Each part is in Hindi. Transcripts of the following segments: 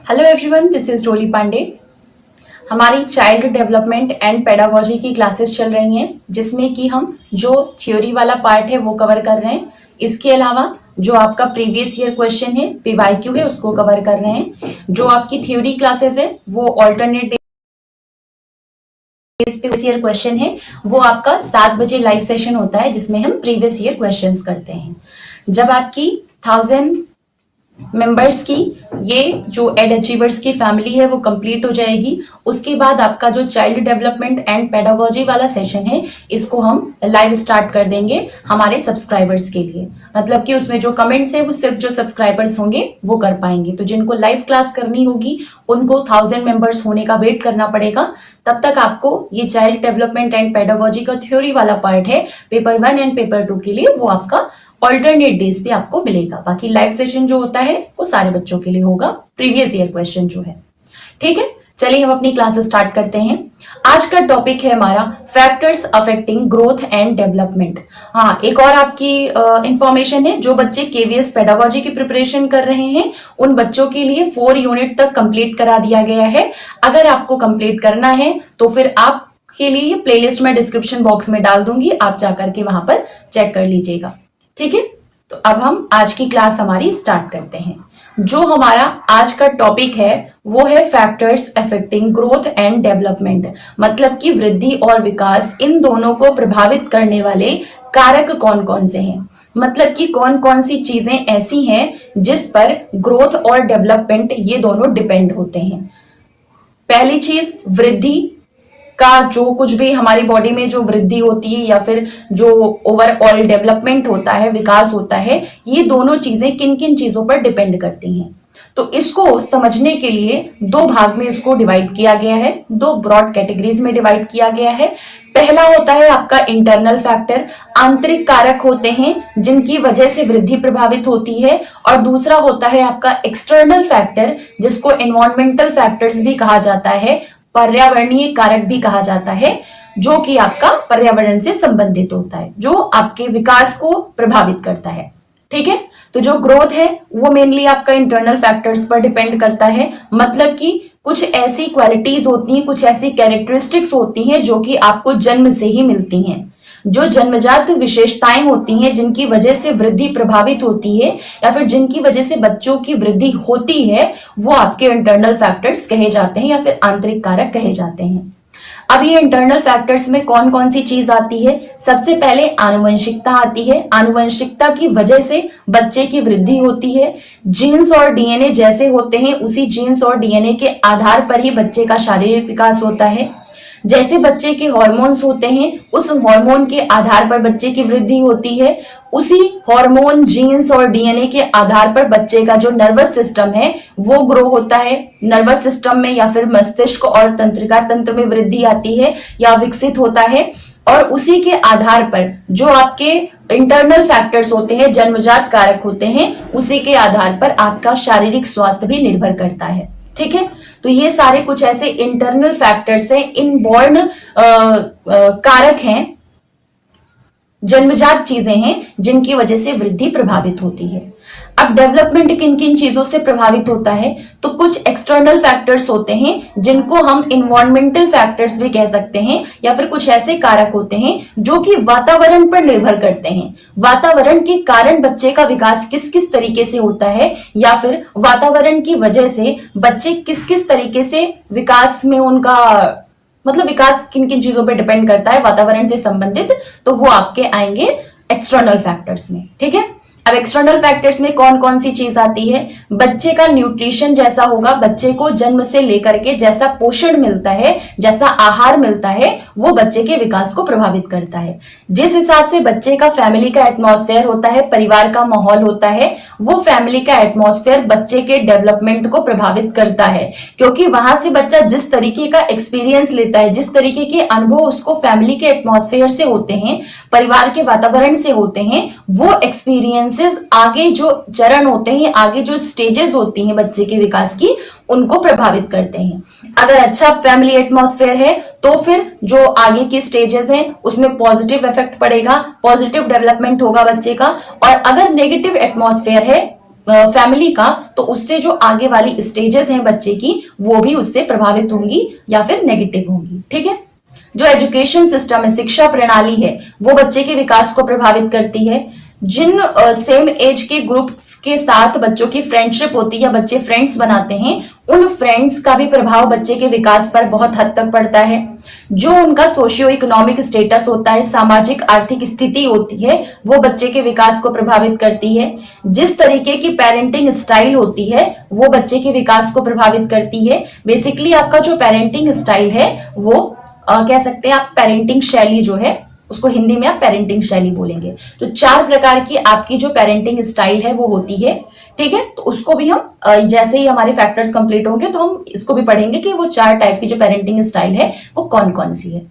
हेलो एवरीवन, दिस इज डोली पांडे। हमारी चाइल्ड डेवलपमेंट एंड पेडागोजी की क्लासेस चल रही हैं, जिसमें कि हम जो थ्योरी वाला पार्ट है वो कवर कर रहे हैं। इसके अलावा जो आपका प्रीवियस ईयर क्वेश्चन है, पीवाईक्यू है, उसको कवर कर रहे हैं। जो आपकी थ्योरी क्लासेस है वो ऑल्टरनेट डेज पे ईयर क्वेश्चन है, वो आपका 7 बजे लाइव सेशन होता है, जिसमें हम प्रीवियस ईयर क्वेश्चंस करते हैं। जब आपकी 1000 मेंबर्स की ये जो एड अचीवर्स की फैमिली है वो कंप्लीट हो जाएगी, उसके बाद आपका जो चाइल्ड डेवलपमेंट एंड पेडागोजी वाला सेशन है, इसको हम लाइव स्टार्ट कर देंगे हमारे सब्सक्राइबर्स के लिए। मतलब कि उसमें जो कमेंट्स है वो सिर्फ जो सब्सक्राइबर्स होंगे वो कर पाएंगे। तो जिनको लाइव क्लास करनी होगी उनको 1000 मेंबर्स होने का वेट करना पड़ेगा। तब तक आपको ये चाइल्ड डेवलपमेंट एंड पेडागोजी का थ्योरी वाला पार्ट है, पेपर 1 एंड पेपर 2 के लिए, वो आपका ऑल्टरनेट डेज पे आपको मिलेगा। बाकी लाइव सेशन जो होता है वो सारे बच्चों के लिए होगा, प्रीवियस ईयर क्वेश्चन जो है। ठीक है, चलिए हम अपनी क्लास स्टार्ट करते हैं। आज का टॉपिक है हमारा factors affecting growth and development. हाँ, एक और आपकी इंफॉर्मेशन है, जो बच्चे केवीएस पेडागोजी की प्रिपरेशन कर रहे हैं उन बच्चों के लिए 4 यूनिट तक कंप्लीट करा दिया गया है। अगर आपको कंप्लीट करना है तो फिर आप के लिए ये प्लेलिस्ट में डिस्क्रिप्शन बॉक्स में डाल दूंगी, आप जाकर के वहां पर चेक कर लीजिएगा। ठीक है, तो अब हम आज की क्लास हमारी स्टार्ट करते हैं। जो हमारा आज का टॉपिक है वो है factors affecting growth and development. मतलब कि वृद्धि और विकास, इन दोनों को प्रभावित करने वाले कारक कौन कौन से हैं। मतलब कि कौन कौन सी चीजें ऐसी हैं जिस पर ग्रोथ और डेवलपमेंट ये दोनों डिपेंड होते हैं। पहली चीज, वृद्धि का जो कुछ भी हमारी बॉडी में जो वृद्धि होती है या फिर जो ओवरऑल डेवलपमेंट होता है, विकास होता है, ये दोनों चीजें किन किन चीजों पर डिपेंड करती हैं। तो इसको समझने के लिए दो भाग में इसको डिवाइड किया गया है, दो ब्रॉड कैटेगरीज में डिवाइड किया गया है। पहला होता है आपका इंटरनल फैक्टर, आंतरिक कारक होते हैं जिनकी वजह से वृद्धि प्रभावित होती है। और दूसरा होता है आपका एक्सटर्नल फैक्टर, जिसको एनवायरमेंटल फैक्टर्स भी कहा जाता है, पर्यावरणीय कारक भी कहा जाता है, जो कि आपका पर्यावरण से संबंधित होता है, जो आपके विकास को प्रभावित करता है। ठीक है, तो जो ग्रोथ है वो मेनली आपका इंटरनल फैक्टर्स पर डिपेंड करता है। मतलब कि कुछ ऐसी क्वालिटीज होती हैं, कुछ ऐसी कैरेक्टरिस्टिक्स होती हैं जो कि आपको जन्म से ही मिलती हैं, जो जन्मजात विशेषताएं होती हैं, जिनकी वजह से वृद्धि प्रभावित होती है या फिर जिनकी वजह से बच्चों की वृद्धि होती है, वो आपके इंटरनल फैक्टर्स कहे जाते हैं या फिर आंतरिक कारक कहे जाते हैं। अब ये इंटरनल फैक्टर्स में कौन कौन सी चीज आती है। सबसे पहले आनुवंशिकता आती है। आनुवंशिकता की वजह से बच्चे की वृद्धि होती है। जीन्स और डीएनए जैसे होते हैं, उसी जीन्स और डीएनए के आधार पर ही बच्चे का शारीरिक विकास होता है। जैसे बच्चे के हार्मोन्स होते हैं, उस हार्मोन के आधार पर बच्चे की वृद्धि होती है। उसी हार्मोन, जीन्स और डीएनए के आधार पर बच्चे का जो नर्वस सिस्टम है वो ग्रो होता है। नर्वस सिस्टम में या फिर मस्तिष्क और तंत्रिका तंत्र में वृद्धि आती है या विकसित होता है। और उसी के आधार पर जो आपके इंटरनल फैक्टर्स होते हैं, जन्मजात कारक होते हैं, उसी के आधार पर आपका शारीरिक स्वास्थ्य भी निर्भर करता है। ठीक है, तो ये सारे कुछ ऐसे इंटरनल फैक्टर्स हैं, इनबॉर्न कारक हैं, जन्मजात चीजें हैं जिनकी वजह से वृद्धि प्रभावित होती है। अब डेवलपमेंट किन किन चीजों से प्रभावित होता है, तो कुछ एक्सटर्नल फैक्टर्स होते हैं जिनको हम इन्वायरमेंटल फैक्टर्स भी कह सकते हैं, या फिर कुछ ऐसे कारक होते हैं जो कि वातावरण पर निर्भर करते हैं। वातावरण के कारण बच्चे का विकास किस किस तरीके से होता है, या फिर वातावरण की वजह से बच्चे किस किस तरीके से विकास में उनका मतलब विकास किन किन चीजों पे डिपेंड करता है वातावरण से संबंधित, तो वो आपके आएंगे एक्सटर्नल फैक्टर्स में। ठीक है, अब एक्सटर्नल फैक्टर्स में कौन कौन सी चीज आती है। बच्चे का न्यूट्रिशन जैसा होगा, बच्चे को जन्म से लेकर के जैसा पोषण मिलता है, जैसा आहार मिलता है, वो बच्चे के विकास को प्रभावित करता है। जिस हिसाब से बच्चे का फैमिली का एटमॉस्फेयर होता है, परिवार का माहौल होता है, वो फैमिली का एटमॉस्फेयर बच्चे के डेवलपमेंट को प्रभावित करता है। क्योंकि वहां से बच्चा जिस तरीके का एक्सपीरियंस लेता है, जिस तरीके के अनुभव उसको फैमिली के एटमॉस्फेयर से होते हैं, परिवार के वातावरण से होते हैं, वो एक्सपीरियंस आगे जो चरण होते हैं, आगे जो स्टेजेस होती हैं बच्चे के विकास की, उनको प्रभावित करते हैं। अगर अच्छा फैमिली एटमॉस्फेयर है तो फिर जो आगे की स्टेजेस हैं उसमें पॉजिटिव इफेक्ट पड़ेगा, पॉजिटिव डेवलपमेंट होगा बच्चे का। और अगर नेगेटिव एटमॉस्फेयर है फैमिली का, तो उससे जो आगे वाली स्टेजेस हैं बच्चे की वो भी उससे प्रभावित होंगी या फिर नेगेटिव होंगी। ठीक है। जो एजुकेशन सिस्टम है, शिक्षा प्रणाली है, वो बच्चे के विकास को प्रभावित करती है। जिन सेम एज के ग्रुप्स के साथ बच्चों की फ्रेंडशिप होती है या बच्चे फ्रेंड्स बनाते हैं, उन फ्रेंड्स का भी प्रभाव बच्चे के विकास पर बहुत हद तक पड़ता है। जो उनका सोशियो इकोनॉमिक स्टेटस होता है, सामाजिक आर्थिक स्थिति होती है, वो बच्चे के विकास को प्रभावित करती है। जिस तरीके की पेरेंटिंग स्टाइल होती है वो बच्चे के विकास को प्रभावित करती है। बेसिकली आपका जो पेरेंटिंग स्टाइल है वो कह सकते हैं आप पेरेंटिंग शैली जो है उसको हिंदी में आप पेरेंटिंग शैली बोलेंगे। तो 4 प्रकार की आपकी जो पेरेंटिंग स्टाइल है वो होती है। ठीक है। तो उसको भी हम जैसे ही हमारे फैक्टर्स कंप्लीट होंगे तो हम इसको भी पढ़ेंगे कि वो 4 टाइप की जो पेरेंटिंग स्टाइल है वो कौन कौन सी है।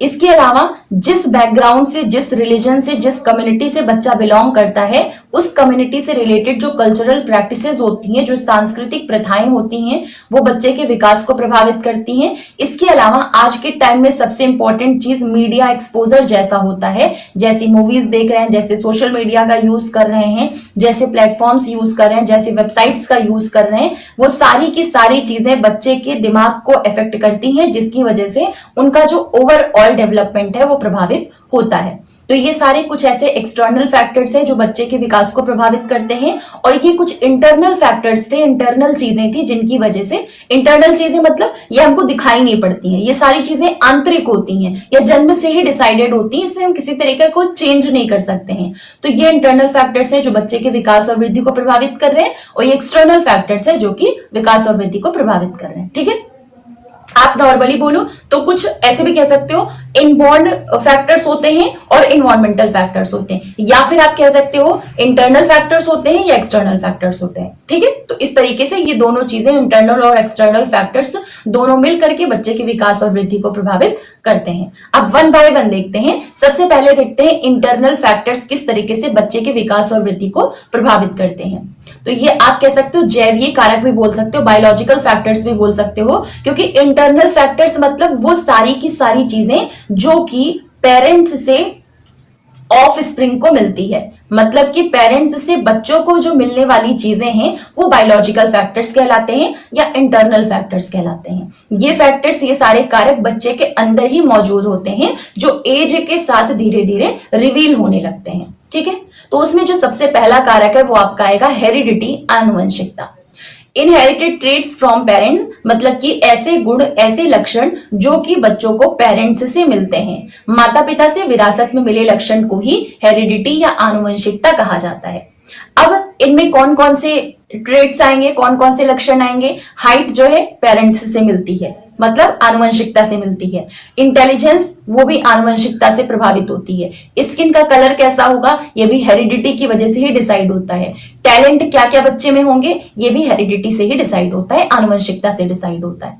इसके अलावा जिस बैकग्राउंड से, जिस रिलीजन से, जिस कम्युनिटी से बच्चा बिलोंग करता है, उस कम्युनिटी से रिलेटेड जो कल्चरल प्रैक्टिसेस होती हैं, जो सांस्कृतिक प्रथाएं होती हैं, वो बच्चे के विकास को प्रभावित करती हैं। इसके अलावा आज के टाइम में सबसे इंपॉर्टेंट चीज मीडिया एक्सपोजर जैसा होता है, जैसी मूवीज देख रहे हैं, जैसे सोशल मीडिया का यूज कर रहे हैं, जैसे प्लेटफॉर्म्स यूज कर रहे हैं, जैसे वेबसाइट्स का यूज कर रहे हैं, वो सारी की सारी चीजें बच्चे के दिमाग को इफेक्ट करती हैं, जिसकी वजह से उनका जो ओवरऑल डेवलपमेंट है वो प्रभावित होता है। तो ये सारे कुछ ऐसे एक्सटर्नल फैक्टर्स हैं जो बच्चे के विकास को प्रभावित करते हैं, और ये कुछ इंटरनल फैक्टर्स थे, इंटरनल चीजें थी जिनकी वजह से, इंटरनल चीजें मतलब ये हमको दिखाई नहीं पड़ती हैं, ये सारी चीजें आंतरिक होती हैं या जन्म से ही डिसाइडेड होती हैं, इससे हम किसी तरीके को चेंज नहीं कर सकते हैं। तो ये इंटरनल फैक्टर्स है जो बच्चे के विकास और वृद्धि को प्रभावित कर रहे हैं, और ये एक्सटर्नल फैक्टर्स है जो कि विकास और वृद्धि को प्रभावित कर रहे हैं। ठीक है। आप नॉर्मली बोलो तो कुछ ऐसे भी कह सकते हो, इनबॉर्न फैक्टर्स होते हैं और इन्वायरमेंटल फैक्टर्स होते हैं, या फिर आप कह सकते हो इंटरनल फैक्टर्स होते हैं या एक्सटर्नल फैक्टर्स होते हैं। ठीक है। तो इस तरीके से ये दोनों चीजें, इंटरनल और एक्सटर्नल फैक्टर्स, दोनों मिलकर के बच्चे के विकास और वृद्धि को प्रभावित करते हैं। अब 1 बाय 1 देखते हैं। सबसे पहले देखते हैं इंटरनल फैक्टर्स किस तरीके से बच्चे के विकास और वृद्धि को प्रभावित करते हैं। तो ये आप कह सकते हो जैवीय कारक भी बोल सकते हो, बायोलॉजिकल फैक्टर्स भी बोल सकते हो, क्योंकि इंटरनल फैक्टर्स मतलब वो सारी की सारी चीजें जो कि पेरेंट्स से ऑफ स्प्रिंग को मिलती है, मतलब कि पेरेंट्स से बच्चों को जो मिलने वाली चीजें हैं वो बायोलॉजिकल फैक्टर्स कहलाते हैं या इंटरनल फैक्टर्स कहलाते हैं। ये फैक्टर्स, ये सारे कारक बच्चे के अंदर ही मौजूद होते हैं जो एज के साथ धीरे धीरे रिवील होने लगते हैं। ठीक है। तो उसमें जो सबसे पहला कारक है वो आपका आएगा हेरिडिटी, आनुवंशिकता। इनहेरिटेड ट्रेट्स फ्रॉम पेरेंट्स, मतलब कि ऐसे गुण, ऐसे लक्षण जो कि बच्चों को पेरेंट्स से मिलते हैं, माता पिता से विरासत में मिले लक्षण को ही हेरिडिटी या आनुवंशिकता कहा जाता है। अब इनमें कौन कौन से ट्रेट्स आएंगे, कौन कौन से लक्षण आएंगे? हाइट जो है पेरेंट्स से मिलती है, मतलब आनुवंशिकता से मिलती है। इंटेलिजेंस वो भी आनुवंशिकता से प्रभावित होती है। स्किन का कलर कैसा होगा ये भी हेरिडिटी की वजह से ही डिसाइड होता है। टैलेंट क्या क्या बच्चे में होंगे ये भी हेरिडिटी से ही डिसाइड होता है, आनुवंशिकता से डिसाइड होता है।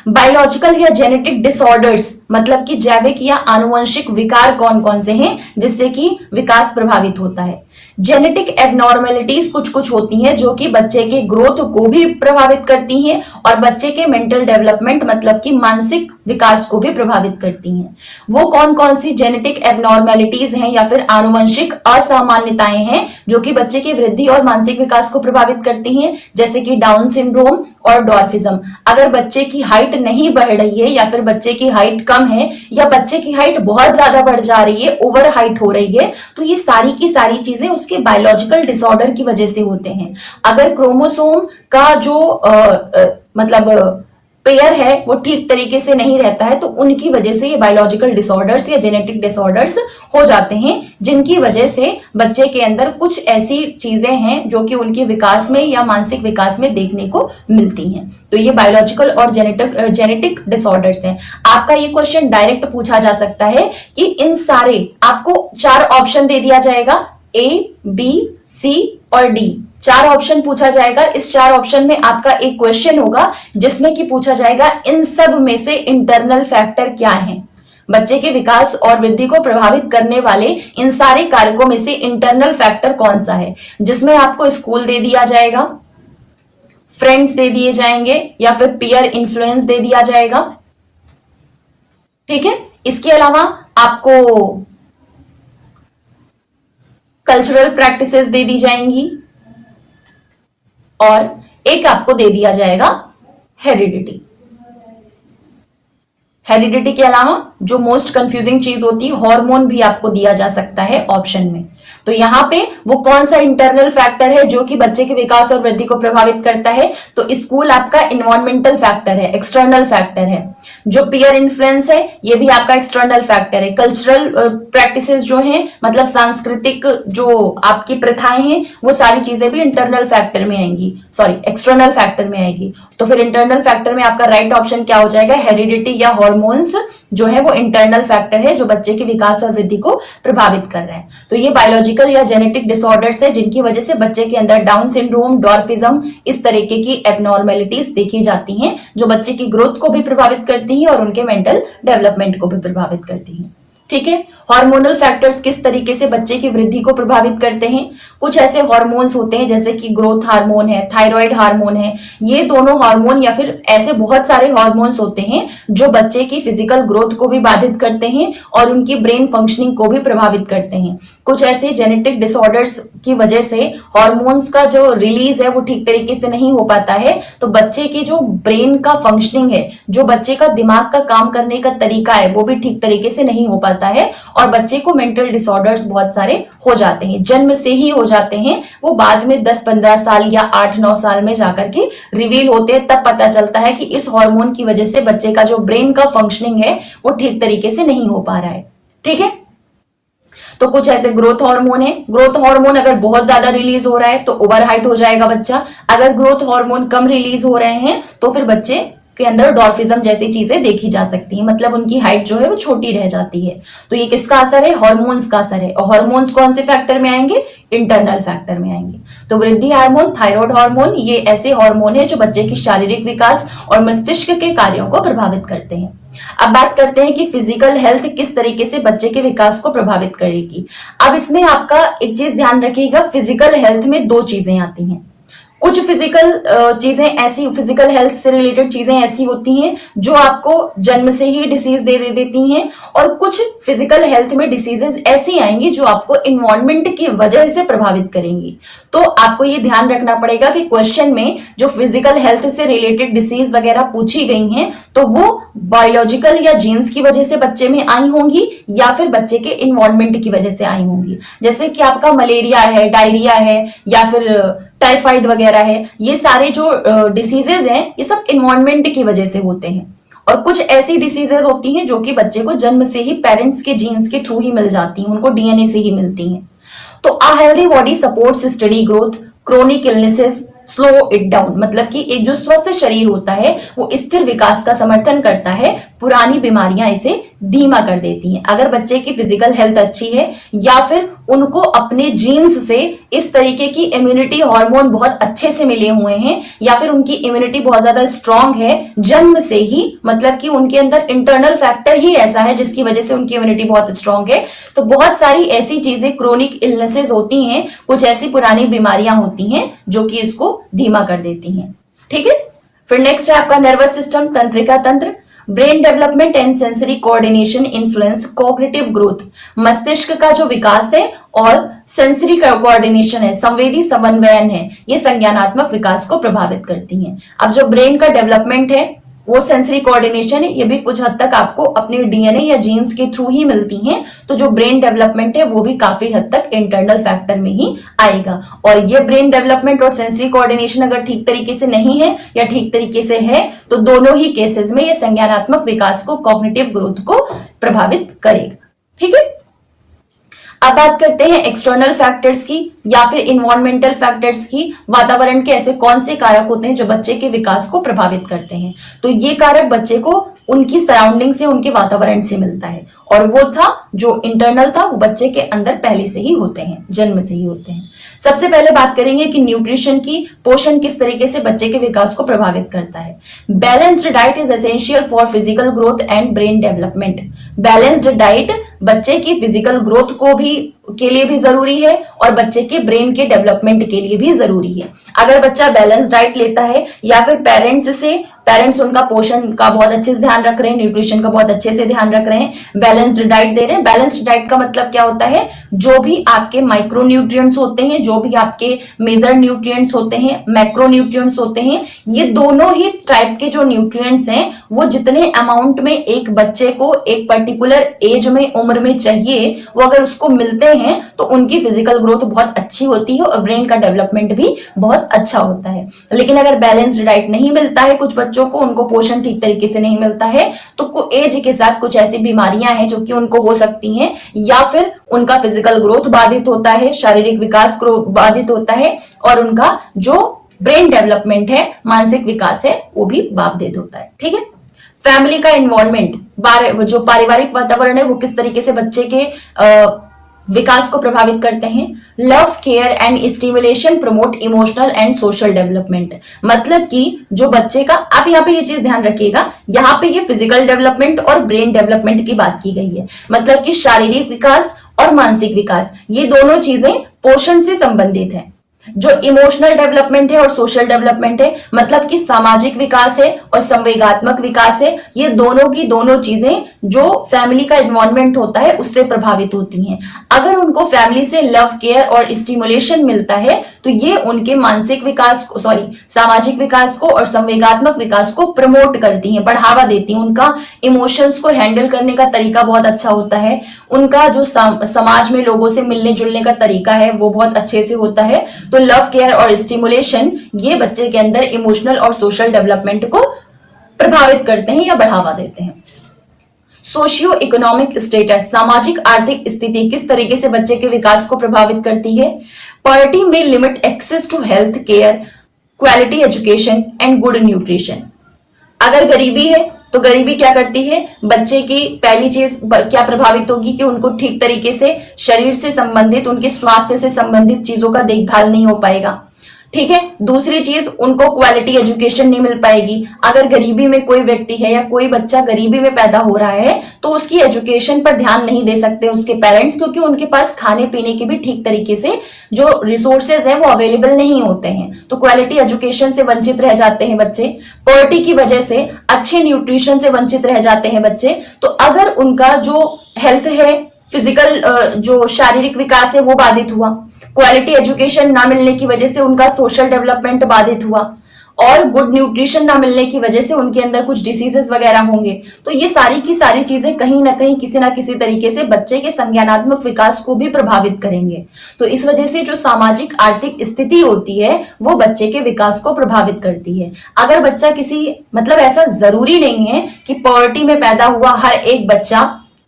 बायोलॉजिकल या जेनेटिक डिसऑर्डर्स, मतलब कि जैविक या आनुवंशिक विकार कौन कौन से हैं जिससे कि विकास प्रभावित होता है। जेनेटिक एबनॉर्मेलिटीज कुछ कुछ होती हैं जो कि बच्चे के ग्रोथ को भी प्रभावित करती हैं और बच्चे के मेंटल डेवलपमेंट, मतलब कि मानसिक विकास को भी प्रभावित करती हैं। वो कौन कौन सी जेनेटिक एबनॉर्मेलिटीज हैं या फिर आनुवंशिक असामान्यताएं हैं जो कि बच्चे की वृद्धि और मानसिक विकास को प्रभावित करती हैं, जैसे कि डाउन सिंड्रोम और डॉर्फिज्म। अगर बच्चे की हाइट नहीं बढ़ रही है या फिर बच्चे की हाइट कम है या बच्चे की हाइट बहुत ज्यादा बढ़ जा रही है, ओवर हाइट हो रही है, तो ये सारी की सारी चीजें उसके बायोलॉजिकल डिसऑर्डर की वजह से होते हैं। अगर क्रोमोसोम का जो मतलब पेयर है वो ठीक तरीके से नहीं रहता है तो उनकी वजह से ये बायोलॉजिकल डिसऑर्डर्स या जेनेटिक डिसऑर्डर्स हो जाते हैं, जिनकी वजह से बच्चे के अंदर कुछ ऐसी चीजें हैं जो कि उनके विकास में या मानसिक विकास में देखने को मिलती हैं। तो ये बायोलॉजिकल और जेनेटिक डिसऑर्डर्स हैं। आपका ये क्वेश्चन डायरेक्ट पूछा जा सकता है कि इन सारे, आपको 4 ऑप्शन दे दिया जाएगा, A, B, C और D, 4 ऑप्शन पूछा जाएगा। इस 4 ऑप्शन में आपका एक क्वेश्चन होगा जिसमें कि पूछा जाएगा इन सब में से इंटरनल फैक्टर क्या हैं, बच्चे के विकास और वृद्धि को प्रभावित करने वाले इन सारे कारकों में से इंटरनल फैक्टर कौन सा है, जिसमें आपको स्कूल दे दिया जाएगा, फ्रेंड्स दे दिए जाएंगे या फिर पीयर इन्फ्लुएंस दे दिया जाएगा। ठीक है। इसके अलावा आपको कल्चरल प्रैक्टिसेस दे दी जाएंगी, और एक आपको दे दिया जाएगा हेरिडिटी। हेरिडिटी के अलावा जो मोस्ट कंफ्यूजिंग चीज होती है, हार्मोन भी आपको दिया जा सकता है ऑप्शन में। तो यहाँ पे वो कौन सा इंटरनल फैक्टर है जो कि बच्चे के विकास और वृद्धि को प्रभावित करता है, तो स्कूल आपका इन्वायरमेंटल फैक्टर है, एक्सटर्नल फैक्टर है। जो पीयर इन्फ्लुएंस है ये भी आपका एक्सटर्नल फैक्टर है। कल्चरल प्रैक्टिसेस जो हैं, मतलब सांस्कृतिक जो आपकी प्रथाएं हैं, वो सारी चीजें भी इंटरनल फैक्टर में आएंगी, सॉरी एक्सटर्नल फैक्टर में आएगी। तो फिर इंटरनल फैक्टर में आपका राइट ऑप्शन क्या हो जाएगा, हेरिडिटी या हार्मोन्स जो है वो इंटरनल फैक्टर है जो बच्चे के विकास और वृद्धि को प्रभावित कर रहे हैं। तो ये बायोलॉजिकल या जेनेटिक डिसऑर्डर्स है जिनकी वजह से बच्चे के अंदर डाउन सिंड्रोम, डॉर्फिज्म, इस तरीके की एबनॉर्मेलिटीज देखी जाती हैं जो बच्चे की ग्रोथ को भी प्रभावित करती हैं और उनके मेंटल डेवलपमेंट को भी प्रभावित करती हैं। ठीक है, हार्मोनल फैक्टर्स किस तरीके से बच्चे की वृद्धि को प्रभावित करते हैं। कुछ ऐसे हार्मोन्स होते हैं जैसे कि ग्रोथ हार्मोन है, थायराइड हार्मोन है, ये दोनों हार्मोन या फिर ऐसे बहुत सारे हार्मोन्स होते हैं जो बच्चे की फिजिकल ग्रोथ को भी बाधित करते हैं और उनकी ब्रेन फंक्शनिंग को भी प्रभावित करते हैं। कुछ ऐसे जेनेटिक डिसऑर्डर्स की वजह से हार्मोन्स का जो रिलीज है वो ठीक तरीके से नहीं हो पाता है, तो बच्चे की जो ब्रेन का फंक्शनिंग है, जो बच्चे का दिमाग का काम करने का तरीका है, वो भी ठीक तरीके से नहीं हो पाता है और बच्चे को मेंटल डिसऑर्डर्स बहुत सारे हो जाते हैं, जन्म से ही हो जाते हैं। वो बाद में 10-15 साल या 8-9 साल में जाकर के रिवील होते हैं, तब पता चलता है कि इस हार्मोन की वजह से बच्चे का जो ब्रेन का फंक्शनिंग है वो ठीक तरीके से नहीं हो पा रहा है। ठीक है, तो कुछ ऐसे ग्रोथ हार्मोन है। ग्रोथ हार्मोन अगर बहुत ज्यादा रिलीज हो रहा है तो ओवर हाइट हो जाएगा बच्चा। अगर ग्रोथ हार्मोन कम रिलीज हो रहे हैं तो फिर बच्चे के अंदर डॉर्फिज्म जैसी चीजें देखी जा सकती हैं, मतलब उनकी हाइट जो है वो छोटी रह जाती है। तो ये किसका असर है, हार्मोन्स का असर है। और हार्मोन्स कौन से फैक्टर में आएंगे, इंटरनल फैक्टर में आएंगे। तो वृद्धि हार्मोन, थायराइड हार्मोन, ये ऐसे हार्मोन है जो बच्चे की शारीरिक विकास और मस्तिष्क के कार्यों को प्रभावित करते हैं। अब बात करते हैं कि फिजिकल हेल्थ किस तरीके से बच्चे के विकास को प्रभावित करेगी। अब इसमें आपका एक चीज ध्यान रखिएगा, फिजिकल हेल्थ में दो चीजें आती हैं। कुछ फिजिकल चीजें ऐसी, फिजिकल हेल्थ से रिलेटेड चीजें ऐसी होती हैं जो आपको जन्म से ही डिसीज दे देती हैं, और कुछ फिजिकल हेल्थ में डिसीजेस ऐसी आएंगी जो आपको इन्वायरमेंट की वजह से प्रभावित करेंगी। तो आपको ये ध्यान रखना पड़ेगा कि क्वेश्चन में जो फिजिकल हेल्थ से रिलेटेड डिसीज वगैरह पूछी गई हैं तो वो बायोलॉजिकल या जीन्स की वजह से बच्चे में आई होंगी या फिर बच्चे के इन्वायरमेंट की वजह से आई होंगी। जैसे कि आपका मलेरिया है, डायरिया है या फिर टाइफाइड वगैरह है, ये सारे जो डिसीजेज हैं ये सब इन्वायरमेंट की वजह से होते हैं। और कुछ ऐसी डिसीजेज होती हैं जो कि बच्चे को जन्म से ही पेरेंट्स के जीन्स के थ्रू ही मिल जाती हैं, उनको डीएनए से ही मिलती हैं। तो a healthy body supports study growth, chronic illnesses slow it down, मतलब कि एक जो स्वस्थ शरीर होता है वो स्थिर विकास का समर्थन करता है, पुरानी बीमारियां इसे धीमा कर देती हैं। अगर बच्चे की फिजिकल हेल्थ अच्छी है या फिर उनको अपने जीन्स से इस तरीके की इम्यूनिटी हार्मोन बहुत अच्छे से मिले हुए हैं या फिर उनकी इम्यूनिटी बहुत ज्यादा स्ट्रांग है जन्म से ही, मतलब कि उनके अंदर इंटरनल फैक्टर ही ऐसा है जिसकी वजह से उनकी इम्यूनिटी बहुत स्ट्रांग है, तो बहुत सारी ऐसी चीजें, क्रोनिक इलनेसेस होती हैं, कुछ ऐसी पुरानी बीमारियां होती हैं जो कि इसको धीमा कर देती हैं। ठीक है, फिर नेक्स्ट है आपका नर्वस सिस्टम, तंत्रिका तंत्र। Brain development and sensory coordination influence cognitive growth, मस्तिष्क का जो विकास है और सेंसरी कोऑर्डिनेशन है, संवेदी समन्वयन है, ये संज्ञानात्मक विकास को प्रभावित करती हैं। अब जो ब्रेन का डेवलपमेंट है वो सेंसरी कोऑर्डिनेशन है, ये भी कुछ हद तक आपको अपने डीएनए या जीन्स के थ्रू ही मिलती हैं। तो जो ब्रेन डेवलपमेंट है वो भी काफी हद तक इंटरनल फैक्टर में ही आएगा। और ये ब्रेन डेवलपमेंट और सेंसरी कोऑर्डिनेशन अगर ठीक तरीके से नहीं है या ठीक तरीके से है तो दोनों ही केसेस में ये संज्ञानात्मक विकास को, कॉग्निटिव ग्रोथ को प्रभावित करेगा। ठीक है, अब बात करते हैं एक्सटर्नल फैक्टर्स की या फिर इन्वायरमेंटल फैक्टर्स की। वातावरण के ऐसे कौन से कारक होते हैं जो बच्चे के विकास को प्रभावित करते हैं, तो ये कारक बच्चे को उनकी सराउंडिंग से, उनके वातावरण से मिलता है, और वो था जो इंटरनल था वो बच्चे के अंदर पहले से ही होते हैं, जन्म से ही होते हैं। सबसे पहले बात करेंगे कि न्यूट्रिशन की, पोषण किस तरीके से बच्चे के विकास को प्रभावित करता है। Balanced diet is essential for physical growth and brain development. Balanced diet बच्चे की फिजिकल ग्रोथ को भी के लिए भी जरूरी है और बच्चे के ब्रेन के डेवलपमेंट के लिए भी जरूरी है। अगर बच्चा बैलेंस डाइट लेता है या फिर पेरेंट्स उनका पोषण का बहुत अच्छे से ध्यान रख रहे हैं, न्यूट्रिशन का बहुत अच्छे से ध्यान रख रहे हैं, बैलेंस्ड डाइट दे रहे हैं, बैलेंस्ड डाइट का मतलब क्या होता है, जो भी आपके माइक्रो न्यूट्रिएंट्स होते हैं, जो भी आपके मेजर न्यूट्रिएंट्स होते हैं, मैक्रो न्यूट्रिएंट्स होते हैं, ये दोनों ही टाइप के जो न्यूट्रिएंट्स हैं वो जितने अमाउंट में एक बच्चे को एक पर्टिकुलर एज में, उम्र में चाहिए, वो अगर उसको मिलते हैं तो उनकी फिजिकल ग्रोथ बहुत अच्छी होती है और ब्रेन का डेवलपमेंट भी बहुत अच्छा होता है। लेकिन अगर बैलेंस्ड डाइट नहीं मिलता है कुछ बच्चों को, उनको पोषण ठीक तरीके से नहीं मिलता है, तो एज के साथ कुछ ऐसी बीमारियां हैं जो कि उनको हो सकती हैं, या फिर उनका फिजिकल ग्रोथ बाधित होता है, शारीरिक विकास बाधित होता है, और उनका जो ब्रेन डेवलपमेंट है, मानसिक विकास है, वो भी बाधित होता है। ठीक है। फैमिली का इन्वॉल्वमेंट, जो पारिवारिक वातावरण है वो किस तरीके से बच्चे के विकास को प्रभावित करते हैं। Love, care and stimulation promote emotional and social development, मतलब कि जो बच्चे का, आप यहाँ पे ये चीज ध्यान रखिएगा, यहाँ पे ये फिजिकल डेवलपमेंट और ब्रेन डेवलपमेंट की बात की गई है, मतलब कि शारीरिक विकास और मानसिक विकास, ये दोनों चीजें पोषण से संबंधित है। जो इमोशनल डेवलपमेंट है और सोशल डेवलपमेंट है, मतलब कि सामाजिक विकास है और संवेगात्मक विकास है, ये दोनों की दोनों चीजें जो फैमिली का एनवायरनमेंट होता है उससे प्रभावित होती हैं। अगर उनको फैमिली से लव, केयर और स्टिमुलेशन मिलता है तो ये उनके मानसिक विकास को, सामाजिक विकास को और संवेगात्मक विकास को प्रमोट करती हैं, बढ़ावा देती हैं। उनका इमोशंस को हैंडल करने का तरीका बहुत अच्छा होता है, उनका जो समाज में लोगों से मिलने जुलने का तरीका है वो बहुत अच्छे से होता है। तो लव, केयर और स्टिमुलेशन ये बच्चे के अंदर इमोशनल और सोशल डेवलपमेंट को प्रभावित करते हैं या बढ़ावा देते हैं। सोशियो इकोनॉमिक स्टेटस, सामाजिक आर्थिक स्थिति किस तरीके से बच्चे के विकास को प्रभावित करती है। पॉवर्टी में limit access to health care, quality education and good nutrition. अगर गरीबी है तो गरीबी क्या करती है, बच्चे की पहली चीज क्या प्रभावित होगी कि उनको ठीक तरीके से शरीर से संबंधित, उनके स्वास्थ्य से संबंधित चीजों का देखभाल नहीं हो पाएगा। ठीक है। दूसरी चीज, उनको क्वालिटी एजुकेशन नहीं मिल पाएगी। अगर गरीबी में कोई व्यक्ति है या कोई बच्चा गरीबी में पैदा हो रहा है तो उसकी एजुकेशन पर ध्यान नहीं दे सकते उसके पेरेंट्स, क्योंकि उनके पास खाने पीने के भी ठीक तरीके से जो रिसोर्सेज है वो अवेलेबल नहीं होते हैं, तो क्वालिटी एजुकेशन से वंचित रह जाते हैं बच्चे। पॉवर्टी की वजह से अच्छे न्यूट्रिशन से वंचित रह जाते हैं बच्चे। तो अगर उनका जो हेल्थ है, फिजिकल जो शारीरिक विकास है वो बाधित हुआ, क्वालिटी एजुकेशन ना मिलने की वजह से उनका सोशल डेवलपमेंट बाधित हुआ, और गुड न्यूट्रिशन ना मिलने की वजह से उनके अंदर कुछ डिसीजेस वगैरह होंगे, तो ये सारी की सारी चीजें कहीं ना कहीं किसी ना किसी तरीके से बच्चे के संज्ञानात्मक विकास को भी प्रभावित करेंगे। तो इस वजह से जो सामाजिक आर्थिक स्थिति होती है वो बच्चे के विकास को प्रभावित करती है। अगर बच्चा किसी, मतलब ऐसा जरूरी नहीं है कि पॉवर्टी में पैदा हुआ हर एक बच्चा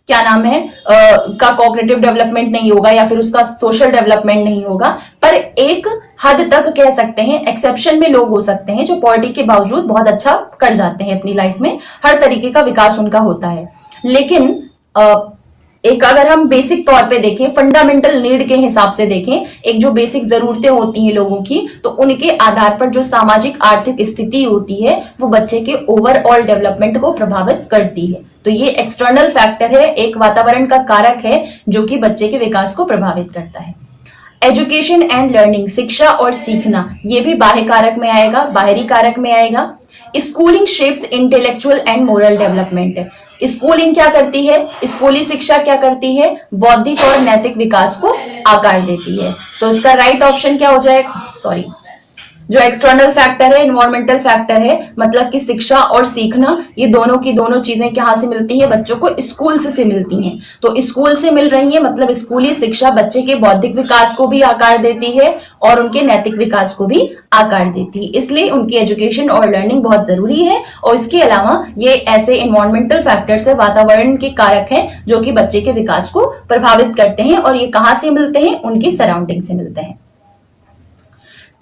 क्या नाम है का कॉग्निटिव डेवलपमेंट नहीं होगा या फिर उसका सोशल डेवलपमेंट नहीं होगा, पर एक हद तक कह सकते हैं एक्सेप्शन में लोग हो सकते हैं जो पॉवर्टी के बावजूद बहुत अच्छा कर जाते हैं अपनी लाइफ में, हर तरीके का विकास उनका होता है। लेकिन एक अगर हम बेसिक तौर पे देखें, फंडामेंटल नीड के हिसाब से देखें, एक जो बेसिक जरूरतें होती हैं लोगों की, तो उनके आधार पर जो सामाजिक आर्थिक स्थिति होती है वो बच्चे के ओवरऑल डेवलपमेंट को प्रभावित करती है। तो ये एक्सटर्नल फैक्टर है, एक वातावरण का कारक है जो कि बच्चे के विकास को प्रभावित करता है। एजुकेशन एंड लर्निंग, शिक्षा और सीखना, ये भी बाह्य कारक में आएगा, बाहरी कारक में आएगा। Schooling shapes intellectual and moral development, schooling क्या करती है, स्कूली शिक्षा क्या करती है, बौद्धिक और नैतिक विकास को आकार देती है। तो इसका राइट ऑप्शन क्या हो जाएगा, जो एक्सटर्नल फैक्टर है, एनवायरमेंटल फैक्टर है, मतलब कि शिक्षा और सीखना, ये दोनों की दोनों चीजें कहां से मिलती है, बच्चों को स्कूल से मिलती हैं। तो स्कूल से मिल रही है, मतलब स्कूली शिक्षा बच्चे के बौद्धिक विकास को भी आकार देती है और उनके नैतिक विकास को भी आकार देती है, इसलिए उनकी एजुकेशन और लर्निंग बहुत जरूरी है। और इसके अलावा ये ऐसे एनवायरमेंटल फैक्टर्स है, वातावरण के कारक हैं जो कि बच्चे के विकास को प्रभावित करते हैं, और ये कहां से मिलते हैं, उनकी सराउंडिंग से मिलते हैं।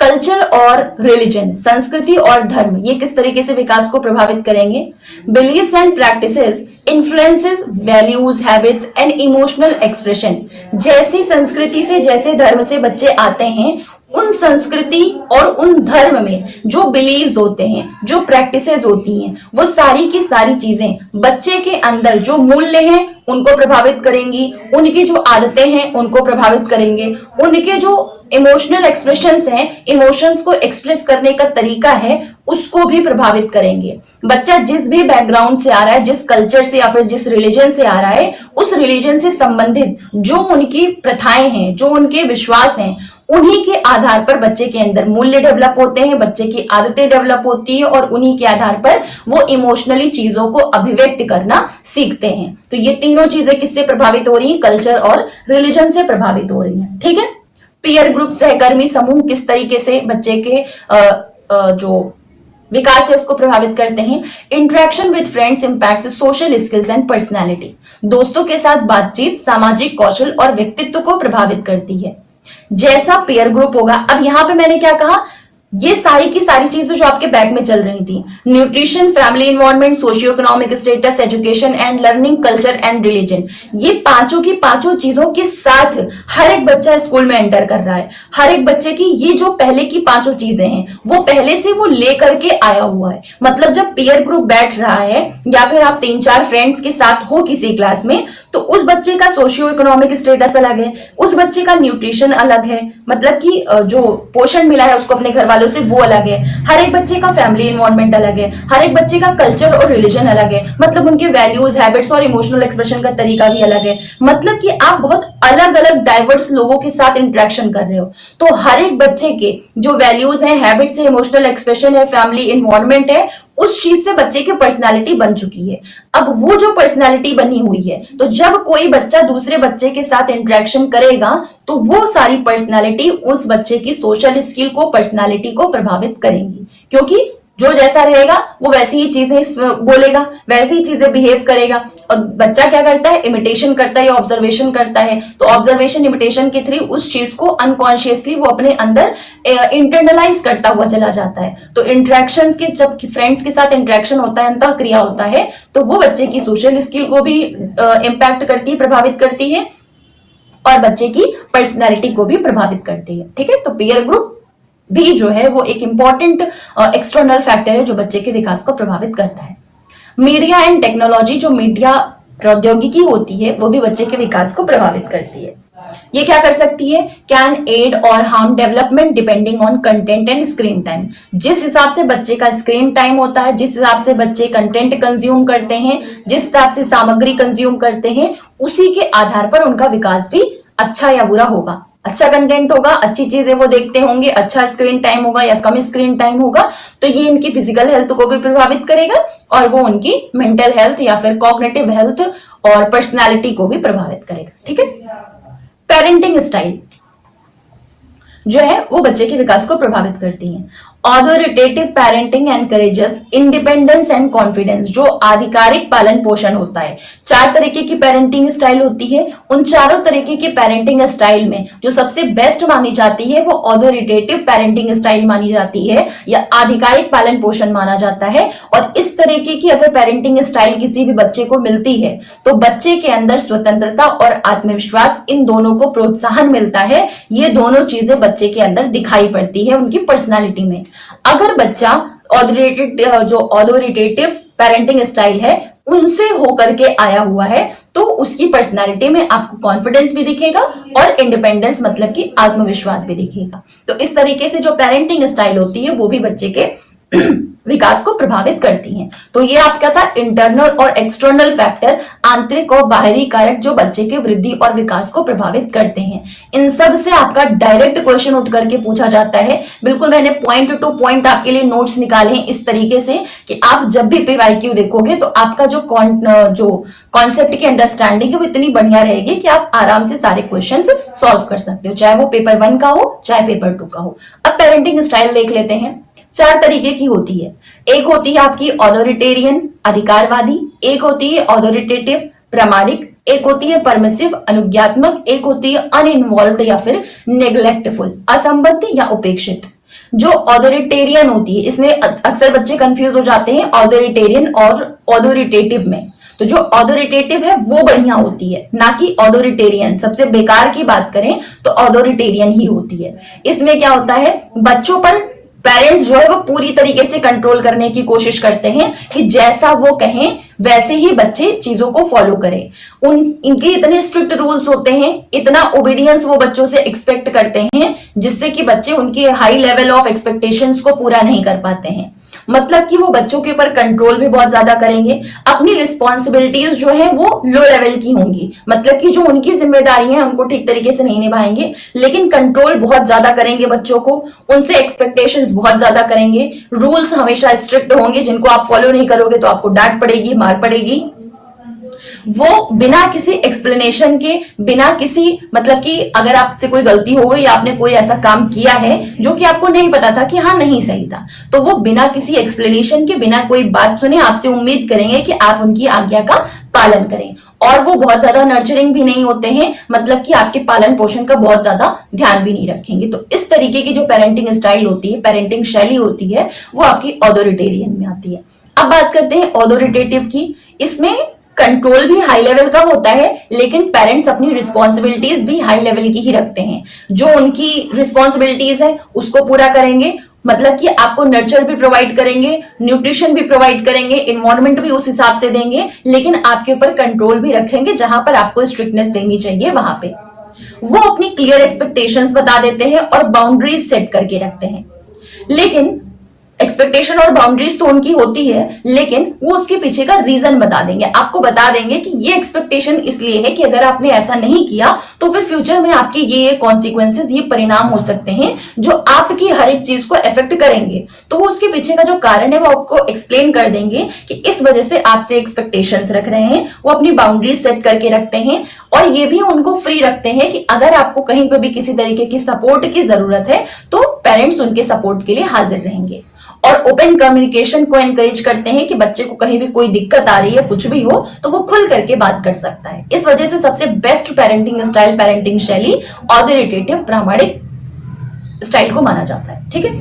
कल्चर और रिलीजन, संस्कृति और धर्म, ये किस तरीके से विकास को प्रभावित करेंगे। Beliefs and practices influences values, habits and emotional expression, जैसी संस्कृति से, जैसे धर्म से बच्चे आते हैं, उन संस्कृति और उन धर्म में जो बिलीव्स होते हैं, जो प्रैक्टिसेस होती हैं, वो सारी की सारी चीजें बच्चे के अंदर जो मूल्य हैं उनको प्रभावित करेंगी, उनकी जो आदतें हैं उनको प्रभावित करेंगे, उनके जो इमोशनल एक्सप्रेशंस हैं, इमोशंस को एक्सप्रेस करने का तरीका है, उसको भी प्रभावित करेंगे। बच्चा जिस भी बैकग्राउंड से आ रहा है, जिस कल्चर से या फिर जिस रिलीजन से आ रहा है, उस रिलीजन से संबंधित जो उनकी प्रथाएं हैं, जो उनके विश्वास हैं, उन्हीं के आधार पर बच्चे के अंदर मूल्य डेवलप होते हैं, बच्चे की आदतें डेवलप होती है और उन्हीं के आधार पर वो इमोशनली चीजों को अभिव्यक्त करना सीखते हैं। तो ये तीनों चीजें किससे प्रभावित हो रही हैं? कल्चर और रिलीजन से प्रभावित हो रही हैं। ठीक है। पीयर ग्रुप, सहकर्मी समूह किस तरीके से बच्चे के जो विकास है उसको प्रभावित करते हैं। Interaction with friends impact social skills and personality, दोस्तों के साथ बातचीत सामाजिक कौशल और व्यक्तित्व को प्रभावित करती है। जैसा पेयर ग्रुप होगा, अब यहां पे मैंने क्या कहा, ये सारी की सारी चीजें जो आपके बैक में चल रही थी, nutrition, family environment, socio economic status, education and learning, culture and religion, ये पांचों की पांचों चीजों के साथ हर एक बच्चा स्कूल में एंटर कर रहा है। हर एक बच्चे की ये जो पहले की पांचों चीजें हैं वो पहले से वो लेकर के आया हुआ है। मतलब जब पेयर ग्रुप बैठ रहा है या फिर आप 3-4 फ्रेंड्स के साथ हो किसी क्लास में, तो उस बच्चे का सोशियो इकोनॉमिक स्टेटस अलग है, उस बच्चे का न्यूट्रिशन अलग है, मतलब कि जो पोषण मिला है उसको अपने घर वालों से, वो अलग है। हर एक बच्चे का फैमिली इन्वायरमेंट अलग है, हर एक बच्चे का कल्चर और रिलीजन अलग है, मतलब उनके वैल्यूज, हैबिट्स और इमोशनल एक्सप्रेशन का तरीका भी अलग है। मतलब कि आप बहुत अलग अलग डाइवर्स लोगों के साथ इंटरेक्शन कर रहे हो। तो हर एक बच्चे के जो वैल्यूज हैं, हैबिट्स है, इमोशनल एक्सप्रेशन है, फैमिली इन्वायरमेंट है, उस चीज से बच्चे की पर्सनालिटी बन चुकी है। अब वो जो पर्सनालिटी बनी हुई है, तो जब कोई बच्चा दूसरे बच्चे के साथ इंटरेक्शन करेगा तो वो सारी पर्सनालिटी उस बच्चे की सोशल स्किल को, पर्सनालिटी को प्रभावित करेंगी, क्योंकि जो जैसा रहेगा वो वैसी ही चीजें बोलेगा, वैसी ही चीजें बिहेव करेगा। और बच्चा क्या करता है? इमिटेशन करता है या ऑब्जर्वेशन करता है। तो ऑब्जर्वेशन, इमिटेशन के थ्रू उस चीज को अनकॉन्शियसली वो अपने अंदर इंटरनलाइज करता हुआ चला जाता है। तो इंटरेक्शंस के, जब फ्रेंड्स के साथ इंटरेक्शन होता है, अंतः क्रिया होता है, तो वो बच्चे की सोशल स्किल को भी इम्पैक्ट करती है, प्रभावित करती है, और बच्चे की पर्सनैलिटी को भी प्रभावित करती है। ठीक है। तो पीयर ग्रुप भी जो है वो एक इंपॉर्टेंट एक्सटर्नल फैक्टर है जो बच्चे के विकास को प्रभावित करता है। मीडिया एंड टेक्नोलॉजी, जो मीडिया प्रौद्योगिकी होती है वो भी बच्चे के विकास को प्रभावित करती है। ये क्या कर सकती है? कैन एड और harm development depending on content and screen time. जिस हिसाब से बच्चे का स्क्रीन टाइम होता है, जिस हिसाब से बच्चे कंटेंट कंज्यूम करते हैं, जिस हिसाब से सामग्री कंज्यूम करते हैं, उसी के आधार पर उनका विकास भी अच्छा या बुरा होगा। अच्छा कंटेंट होगा, अच्छी चीजें वो देखते होंगे, अच्छा स्क्रीन टाइम होगा या कम स्क्रीन टाइम होगा, तो ये इनकी फिजिकल हेल्थ को भी प्रभावित करेगा और वो उनकी मेंटल हेल्थ या फिर कॉग्निटिव हेल्थ और पर्सनालिटी को भी प्रभावित करेगा। ठीक है। पेरेंटिंग स्टाइल जो है वो बच्चे के विकास को प्रभावित करती है। Authoritative parenting encourages independence and confidence, जो आधिकारिक पालन पोषण होता है। 4 तरीके की पेरेंटिंग स्टाइल होती है। उन चारों तरीके की पेरेंटिंग स्टाइल में जो सबसे बेस्ट मानी जाती है वो ऑथोरिटेटिव पेरेंटिंग स्टाइल मानी जाती है या आधिकारिक पालन पोषण माना जाता है। और इस तरीके की अगर पेरेंटिंग स्टाइल किसी भी बच्चे को मिलती है तो बच्चे के अंदर स्वतंत्रता और आत्मविश्वास, इन दोनों को प्रोत्साहन मिलता है। ये दोनों चीजें बच्चे के अंदर दिखाई पड़ती है उनकी पर्सनालिटी में। अगर बच्चा ऑथोरिटेटिव पेरेंटिंग स्टाइल है उनसे होकर के आया हुआ है तो उसकी पर्सनालिटी में आपको कॉन्फिडेंस भी दिखेगा और इंडिपेंडेंस मतलब कि आत्मविश्वास भी दिखेगा। तो इस तरीके से जो पेरेंटिंग स्टाइल होती है वो भी बच्चे के विकास को प्रभावित करती हैं। तो ये आपका था इंटरनल और एक्सटर्नल फैक्टर, आंतरिक और बाहरी कारक जो बच्चे के वृद्धि और विकास को प्रभावित करते हैं। इन सब से आपका डायरेक्ट क्वेश्चन उठ करके पूछा जाता है। बिल्कुल मैंने पॉइंट टू पॉइंट आपके लिए नोट्स निकाले हैं इस तरीके से कि आप जब भी पीवाईक्यू देखोगे तो आपका जो कॉन्सेप्ट की अंडरस्टैंडिंग है वो इतनी बढ़िया रहेगी कि आप आराम से सारे क्वेश्चन सॉल्व कर सकते हो, चाहे वो पेपर 1 का हो चाहे पेपर 2 का हो। अब पेरेंटिंग स्टाइल देख लेते हैं। 4 तरीके की होती है। एक होती है आपकी ऑथोरिटेरियन अधिकारवादी, एक होती है ऑथोरिटेटिव प्रामाणिक, एक होती है परमिसिव अनुज्ञात्मक, एक होती है अनइन्वॉल्व्ड या फिर नेग्लेक्टफुल असंबद्ध या उपेक्षित। जो ऑथोरिटेरियन होती है इसमें अक्सर बच्चे कंफ्यूज हो जाते हैं ऑथोरिटेरियन और ऑथोरिटेटिव में। तो जो ऑथोरिटेटिव है वो बढ़िया होती है, ना कि ऑथोरिटेरियन। सबसे बेकार की बात करें तो ऑथोरिटेरियन ही होती है। इसमें क्या होता है, बच्चों पर पेरेंट्स जो है वो पूरी तरीके से कंट्रोल करने की कोशिश करते हैं कि जैसा वो कहें वैसे ही बच्चे चीजों को फॉलो करें। इनके इतने स्ट्रिक्ट रूल्स होते हैं, इतना ओबीडियंस वो बच्चों से एक्सपेक्ट करते हैं, जिससे कि बच्चे उनकी हाई लेवल ऑफ एक्सपेक्टेशंस को पूरा नहीं कर पाते हैं। मतलब कि वो बच्चों के ऊपर कंट्रोल भी बहुत ज्यादा करेंगे, अपनी रिस्पॉन्सिबिलिटीज जो है वो लो लेवल की होंगी, मतलब कि जो उनकी जिम्मेदारी है उनको ठीक तरीके से नहीं निभाएंगे, लेकिन कंट्रोल बहुत ज्यादा करेंगे बच्चों को, उनसे एक्सपेक्टेशंस बहुत ज्यादा करेंगे, रूल्स हमेशा स्ट्रिक्ट होंगे, जिनको आप फॉलो नहीं करोगे तो आपको डांट पड़ेगी, मार पड़ेगी। वो बिना किसी एक्सप्लेनेशन के, बिना किसी मतलब कि अगर आपसे कोई गलती हो गई या आपने कोई ऐसा काम किया है जो कि आपको नहीं पता था कि हाँ नहीं सही था, तो वो बिना किसी एक्सप्लेनेशन के, बिना कोई बात सुने आपसे उम्मीद करेंगे कि आप उनकी आज्ञा का पालन करें। और वो बहुत ज्यादा नर्चरिंग भी नहीं होते हैं, मतलब कि आपके पालन पोषण का बहुत ज्यादा ध्यान भी नहीं रखेंगे। तो इस तरीके की जो पेरेंटिंग स्टाइल होती है, पेरेंटिंग शैली होती है, वो आपकी ऑथोरिटेरियन में आती है। अब बात करते हैं ऑथोरिटेटिव की। इसमें कंट्रोल भी हाई लेवल का होता है, लेकिन पेरेंट्स अपनी रिस्पॉन्सिबिलिटीज भी हाई लेवल की ही रखते हैं। जो उनकी रिस्पॉन्सिबिलिटीज है उसको पूरा करेंगे, मतलब कि आपको नर्चर भी प्रोवाइड करेंगे, न्यूट्रिशन भी प्रोवाइड करेंगे, इन्वायरमेंट भी उस हिसाब से देंगे, लेकिन आपके ऊपर कंट्रोल भी रखेंगे, जहां पर आपको स्ट्रिक्टनेस देनी चाहिए वहां पे वो अपनी क्लियर एक्सपेक्टेशंस बता देते हैं और बाउंड्रीज सेट करके रखते हैं। लेकिन एक्सपेक्टेशन और बाउंड्रीज तो उनकी होती है, लेकिन वो उसके पीछे का रीजन बता देंगे, आपको बता देंगे कि ये एक्सपेक्टेशन इसलिए है कि अगर आपने ऐसा नहीं किया तो फिर फ्यूचर में आपके ये कॉन्सिक्वेंसेस, ये परिणाम हो सकते हैं जो आपकी हर एक चीज को इफेक्ट करेंगे। तो वो उसके पीछे का जो कारण है वो आपको एक्सप्लेन कर देंगे कि इस वजह से आपसे एक्सपेक्टेशंस रख रहे हैं, वो अपनी बाउंड्रीज सेट करके रखते हैं। और ये भी उनको फ्री रखते हैं कि अगर आपको कहीं पर भी किसी तरीके की सपोर्ट की जरूरत है तो पेरेंट्स उनके सपोर्ट के लिए हाजिर रहेंगे। और ओपन कम्युनिकेशन को एनकरेज करते हैं कि बच्चे को कहीं भी कोई दिक्कत आ रही है, कुछ भी हो तो वो खुल करके बात कर सकता है। इस वजह से सबसे बेस्ट पेरेंटिंग स्टाइल, पेरेंटिंग शैली ऑथोरिटेटिव, प्रामाणिक स्टाइल को माना जाता है। ठीक है,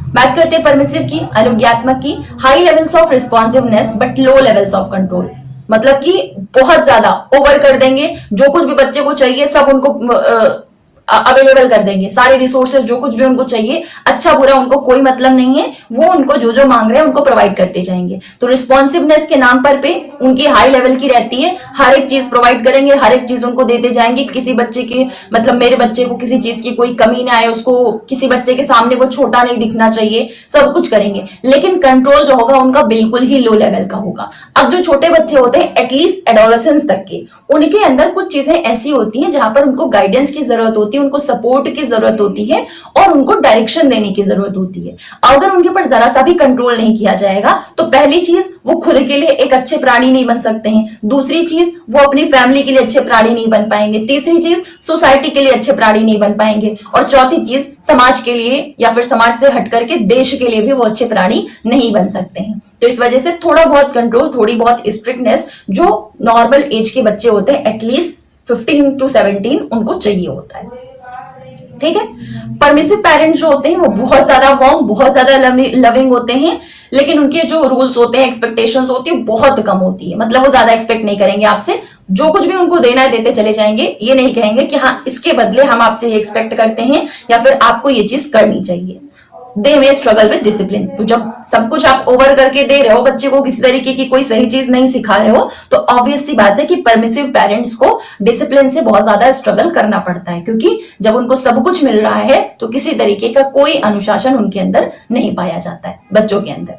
बात करते हैं परमिसिव की, अनुज्ञात्मक की। High levels of responsiveness but low levels of control, मतलब कि बहुत ज्यादा ओवर कर देंगे, जो कुछ भी बच्चे को चाहिए सब उनको अवेलेबल कर देंगे, सारे रिसोर्सेज जो कुछ भी उनको चाहिए, अच्छा बुरा उनको कोई मतलब नहीं है, वो उनको जो जो मांग रहे हैं उनको प्रोवाइड करते जाएंगे। तो रिस्पॉन्सिवनेस के नाम पर पे उनकी हाई लेवल की रहती है, हर एक चीज प्रोवाइड करेंगे, हर एक चीज उनको देते जाएंगे। किसी बच्चे की मतलब मेरे बच्चे को किसी चीज की कोई कमी ना आए, उसको किसी बच्चे के सामने वो छोटा नहीं दिखना चाहिए, सब कुछ करेंगे। लेकिन कंट्रोल जो होगा उनका बिल्कुल ही लो लेवल का होगा। अब जो छोटे बच्चे होते हैं एटलीस्ट एडोलेसेंस तक के, उनके अंदर कुछ चीजें ऐसी होती हैं जहां पर उनको गाइडेंस की जरूरत होती है, उनको सपोर्ट की जरूरत होती है और उनको डायरेक्शन देने की जरूरत होती है। अगर उनके ऊपर जरा सा भी कंट्रोल नहीं किया जाएगा तो पहली चीज वो खुद के लिए एक अच्छे प्राणी नहीं बन सकते हैं, दूसरी चीज वो अपनी फैमिली के लिए अच्छे प्राणी नहीं बन पाएंगे, तीसरी चीज सोसाइटी के लिए अच्छे प्राणी नहीं बन पाएंगे, और चौथी चीज समाज के लिए या फिर समाज से हट करके देश के लिए भी वो अच्छे प्राणी नहीं बन सकते हैं। तो इस वजह से थोड़ा बहुत कंट्रोल, थोड़ी बहुत स्ट्रिक्टनेस जो नॉर्मल एज के बच्चे होते हैं एटलीस्ट 15 to 17 उनको चाहिए होता है। ठीक है, परमिसिव पेरेंट्स जो होते हैं वो बहुत ज्यादा वार्म, बहुत ज्यादा लविंग होते हैं, लेकिन उनके जो रूल्स होते हैं, एक्सपेक्टेशंस होती है बहुत कम होती है। मतलब वो ज्यादा एक्सपेक्ट नहीं करेंगे आपसे, जो कुछ भी उनको देना है देते चले जाएंगे। ये नहीं कहेंगे कि हाँ इसके बदले हम आपसे ये एक्सपेक्ट करते हैं या फिर आपको ये चीज करनी चाहिए। दे मे स्ट्रगल विद डिसिप्लिन। तो जब सब कुछ आप ओवर करके दे रहे हो, बच्चे को किसी तरीके की कोई सही चीज नहीं सिखा रहे हो, तो ऑब्वियस सी बात है कि परमिसिव पेरेंट्स को डिसिप्लिन से बहुत ज्यादा स्ट्रगल करना पड़ता है, क्योंकि जब उनको सब कुछ मिल रहा है तो किसी तरीके का कोई अनुशासन उनके अंदर नहीं पाया जाता है बच्चों के अंदर।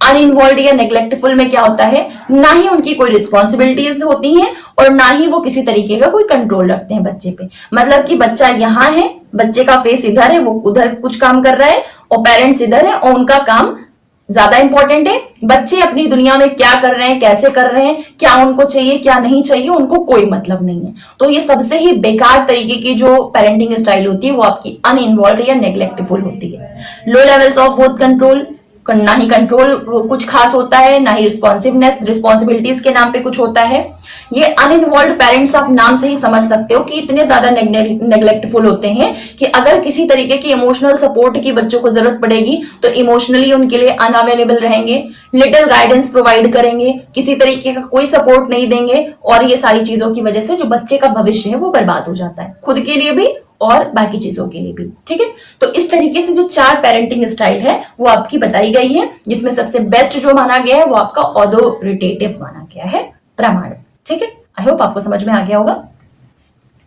अनइन्वॉल्व या नेग्लेक्टफुल में क्या होता है, ना ही उनकी कोई रिस्पॉन्सिबिलिटीज होती हैं और ना ही वो किसी तरीके का कोई कंट्रोल रखते हैं बच्चे पे। मतलब कि बच्चा यहाँ है, बच्चे का फेस इधर है, वो उधर कुछ काम कर रहा है, और पेरेंट्स इधर है और उनका काम ज्यादा इंपॉर्टेंट है। बच्चे अपनी दुनिया में क्या कर रहे हैं, कैसे कर रहे हैं, क्या उनको चाहिए क्या नहीं चाहिए, उनको कोई मतलब नहीं है। तो ये सबसे ही बेकार तरीके की जो पेरेंटिंग स्टाइल होती है वो आपकी अनइन्वॉल्व या नेग्लेक्टफुल होती है। Low levels of both control, ना ही कंट्रोल कुछ खास होता है, ना ही रिस्पॉन्सिवनेस, रिस्पॉन्सिबिलिटीज के नाम पे कुछ होता है। ये अनइन्वॉल्व पेरेंट्स आप नाम से ही समझ सकते हो कि इतने ज्यादा नेग्लेक्टफुल होते हैं कि अगर किसी तरीके की इमोशनल सपोर्ट की बच्चों को जरूरत पड़ेगी तो इमोशनली उनके लिए अनअवेलेबल रहेंगे, लिटिल गाइडेंस प्रोवाइड करेंगे, किसी तरीके का कोई सपोर्ट नहीं देंगे, और ये सारी चीजों की वजह से जो बच्चे का भविष्य है वो बर्बाद हो जाता है, खुद के लिए भी और बाकी चीजों के लिए भी, ठीक है। तो इस तरीके से जो 4 पेरेंटिंग स्टाइल है वो आपकी बताई गई है, जिसमें सबसे बेस्ट जो माना गया है वो आपका ऑथोरिटेटिव माना गया है, प्रामाणिक, ठीक है। आई होप आपको समझ में आ गया होगा,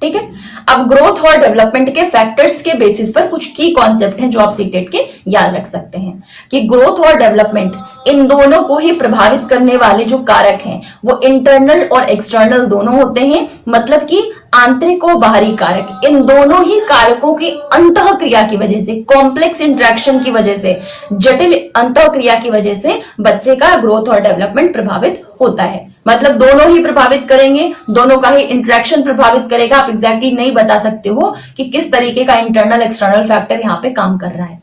ठीक है। अब ग्रोथ और डेवलपमेंट के फैक्टर्स के बेसिस पर कुछ की कॉन्सेप्ट हैं जो आप सीटेट के याद रख सकते हैं कि ग्रोथ और डेवलपमेंट इन दोनों को ही प्रभावित करने वाले जो कारक हैं वो इंटरनल और एक्सटर्नल दोनों होते हैं। मतलब कि आंतरिक और बाहरी कारक, इन दोनों ही कारकों की अंतः क्रिया की वजह से, कॉम्प्लेक्स इंटरेक्शन की वजह से, जटिल अंतः क्रिया की वजह से बच्चे का ग्रोथ और डेवलपमेंट प्रभावित होता है। मतलब दोनों ही प्रभावित करेंगे, दोनों का ही इंटरेक्शन प्रभावित करेगा। आप एग्जैक्टली नहीं बता सकते हो कि किस तरीके का इंटरनल एक्सटर्नल फैक्टर यहाँ पे काम कर रहा है।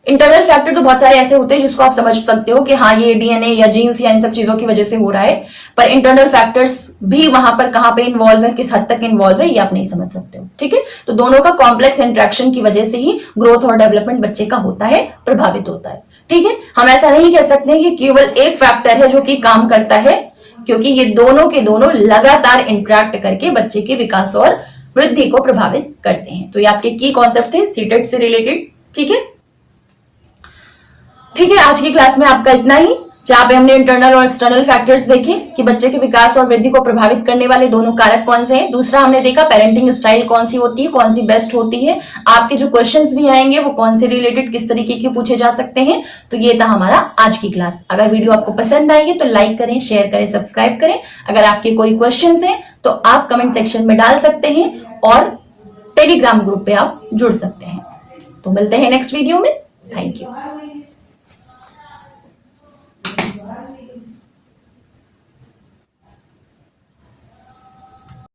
इंटरनल फैक्टर तो बहुत सारे ऐसे होते हैं जिसको आप समझ सकते हो कि हाँ ये डीएनए या जीन्स या इन सब चीजों की वजह से हो रहा है, पर इंटरनल फैक्टर्स भी वहां पर कहां पे इन्वॉल्व है, किस हद तक इन्वॉल्व है, ये आप नहीं समझ सकते हो, ठीक है। तो दोनों का कॉम्प्लेक्स इंटरेक्शन की वजह से ही ग्रोथ और डेवलपमेंट बच्चे का होता है, प्रभावित होता है, ठीक है। हम ऐसा नहीं कह सकते कि केवल एक फैक्टर है जो कि काम करता है, क्योंकि ये दोनों के दोनों लगातार इंटरेक्ट करके बच्चे के विकास और वृद्धि को प्रभावित करते हैं। तो ये आपके की कॉन्सेप्ट थे सीटेट से रिलेटेड, ठीक है। ठीक है, आज की क्लास में आपका इतना ही, जहां पे हमने इंटरनल और एक्सटर्नल फैक्टर्स देखे कि बच्चे के विकास और वृद्धि को प्रभावित करने वाले दोनों कारक कौन से हैं। दूसरा हमने देखा पेरेंटिंग स्टाइल कौन सी होती है, कौन सी बेस्ट होती है, आपके जो क्वेश्चंस भी आएंगे वो कौन से रिलेटेड किस तरीके के पूछे जा सकते हैं। तो ये था हमारा आज की क्लास। अगर वीडियो आपको पसंद आई है तो लाइक करें, शेयर करें, सब्सक्राइब करें। अगर आपके कोई क्वेश्चन है तो आप कमेंट सेक्शन में डाल सकते हैं और टेलीग्राम ग्रुप पे आप जुड़ सकते हैं। तो मिलते हैं नेक्स्ट वीडियो में। Thank you.